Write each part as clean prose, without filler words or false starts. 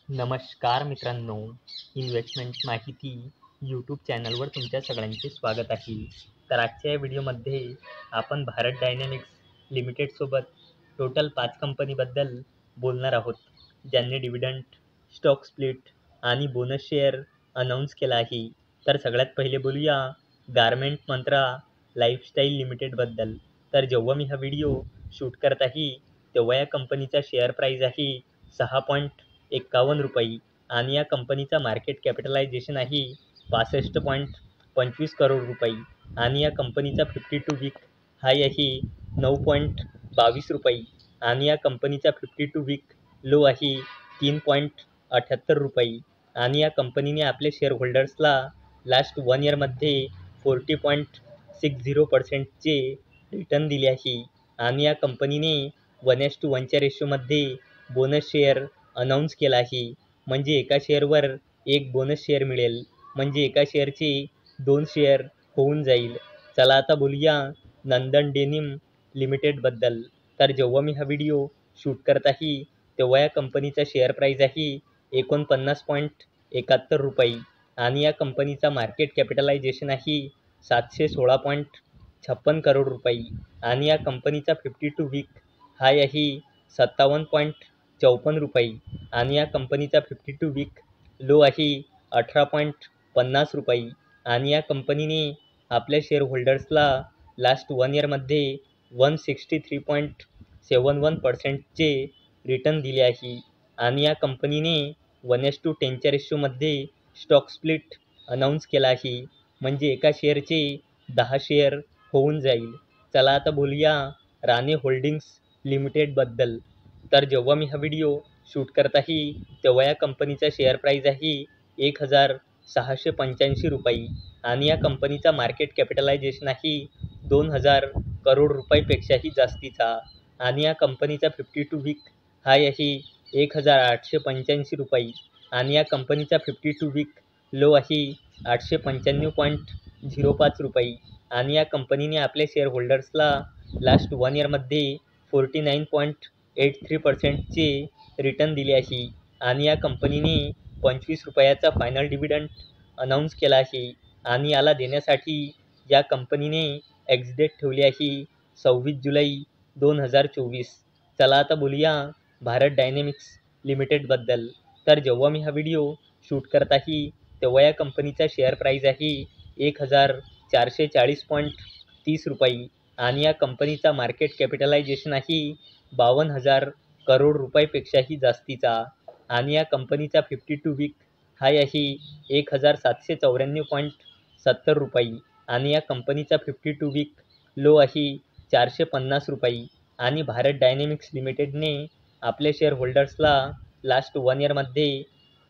नमस्कार मित्रांनो, इन्व्हेस्टमेंट माहिती यूट्यूब चॅनलवर तुमच्या सगळ्यांचे स्वागत आहे. तर आजच्या या व्हिडिओमध्ये आपण भारत डायनॅमिक्स लिमिटेडसोबत टोटल 5 कंपनीबद्दल बोलणार आहोत, ज्यांनी डिव्हिडंड, स्टॉक स्प्लिट आणि बोनस शेअर अनाऊन्स केला आहे. तर सगळ्यात पहिले बोलूया गारमेंट मंत्रा लाईफस्टाईल लिमिटेडबद्दल. तर जेव्हा मी हा व्हिडिओ शूट करत आहे, तेव्हा या कंपनीचा शेअर प्राईस आहे 6.51 रुपये आणि या कंपनीचा मार्केट कॅपिटलायझेशन आहे 65.25 करोड रुपये आणि या कंपनीचा 52 वीक हाय आहे 9.22 रुपये आणि या कंपनीचा 52 वीक लो आहे 3.78 रुपये आणि या कंपनीने आपल्या शेअर होल्डर्सला लास्ट 1 इयरमध्ये 40.60% रिटर्न दिले आहे आणि या कंपनीने 1:1च्या रेशोमध्ये बोनस शेअर अनाऊन्स केला आहे. म्हणजे एका शेअरवर एक बोनस शेअर मिळेल, म्हणजे एका शेअरचे 2 शेअर होऊन जाईल. चला आता बोलूया नंदन डेनिम लिमिटेडबद्दल. तर जेव्हा मी हा व्हिडिओ शूट करत आहे, तेव्हा या कंपनीचा शेअर प्राईस आहे 49.71 रुपये आणि या कंपनीचा मार्केट कॅपिटलायझेशन आहे 716.56 करोड रुपये आणि या कंपनीचा 52 वीक हाय आहे 57.54 रुपये आणि या कंपनीचा 52 वीक लो आहे 18.50 रुपये आणि या कंपनीने आपल्या शेअर होल्डर्सला लास्ट 1 इयरमध्ये 163.71%चे रिटर्न दिले आहे आणि या कंपनीने 1:10च्या रेशोमध्ये स्टॉक स्प्लिट अनाऊन्स केला आहे. म्हणजे एका शेअरचे 10 शेअर होऊन जाईल. चला आता बोलूया राणे होल्डिंग्स लिमिटेडबद्दल. तर जेव्हा मी हा व्हिडिओ शूट करत आहे, तेव्हा या कंपनीचा शेअर प्राईस आहे 1,685 रुपये आणि या कंपनीचा मार्केट कॅपिटलायझेशन आहे 2,000 करोड रुपयापेक्षाही जास्तीचा आणि या कंपनीचा 52 वीक हाय आहे 1,885 रुपये आणि या कंपनीचा 52 वीक लो आहे 895.05 रुपये आणि या कंपनीने आपल्या शेअर होल्डर्सला लास्ट 1 इयरमध्ये 49.83%चे रिटर्न दिले आहे आणि या कंपनीने 25 रुपयाचा फायनल डिव्हिडंड अनाऊन्स केला आहे आणि याला देण्यासाठी या कंपनीने एक्सडेट ठेवली आहे 26 जुलै 2024. चला आता बोलूया भारत डायनॅमिक्स लिमिटेडबद्दल. तर जेव्हा मी हा व्हिडिओ शूट करत आहे, तेव्हा या कंपनीचा शेअर प्राईस आहे 1,440.30 रुपये आणि या कंपनीचा मार्केट कॅपिटलायझेशन आहे 52,000 करोड रुपयापेक्षाही जास्तीचा आणि या कंपनीचा 52 वीक हाय आहे 1,794.70 रुपये आणि या कंपनीचा 52 वीक लो आहे 450 रुपये आणि भारत डायनॅमिक्स लिमिटेडने आपल्या शेअर होल्डर्सला लास्ट 1 इयरमध्ये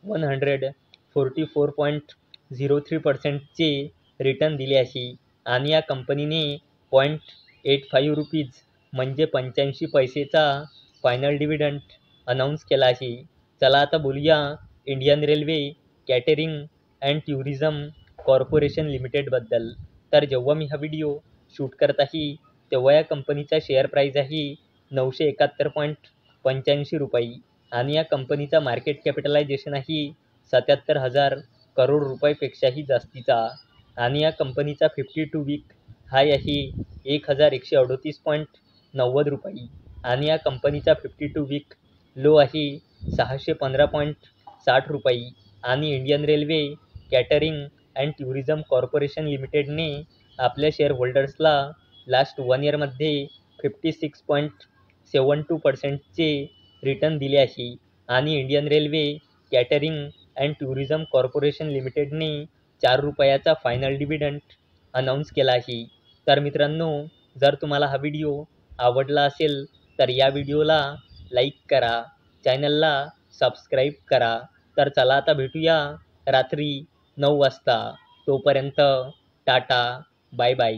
144.03%चे रिटर्न दिले आहे आणि या कंपनीने 0.85 रुपीज म्हणजे 85 पैसेचा फायनल डिव्हिडंड अनाऊन्स केला आहे. चला आता बोलूया Indian Railway Catering and Tourism Corporation लिमिटेडबद्दल. तर जेव्हा मी हा व्हिडिओ शूट करत आहे, तेव्हा या कंपनीचा शेअर प्राईस आहे 971.85 रुपये आणि या कंपनीचा मार्केट कॅपिटलायझेशन आहे 77,000 करोड रुपयापेक्षाही जास्तीचा आणि या कंपनीचा 52 वीक हाय आहे 1,138.90 रुपये आणि या कंपनीचा 52 वीक लो आहे 615.60 रुपये आणि Indian Railway Catering and Tourism Corporation लिमिटेडने आपल्या शेअर होल्डर्सला लास्ट 1 इयरमध्ये 56.72%चे रिटर्न दिले आहे आणि Indian Railway Catering and Tourism Corporation लिमिटेडने 4 रुपयाचा फायनल डिव्हिडंड अनाऊन्स केला आहे. तर मित्रांनो, जर तुम्हाला हा व्हिडिओ आवडला असेल तर या व्हिडिओला लाईक करा, चॅनलला सबस्क्राईब करा. तर चला आता भेटूया रात्री 9 वाजता. तोपर्यंत टाटा, बाय बाय.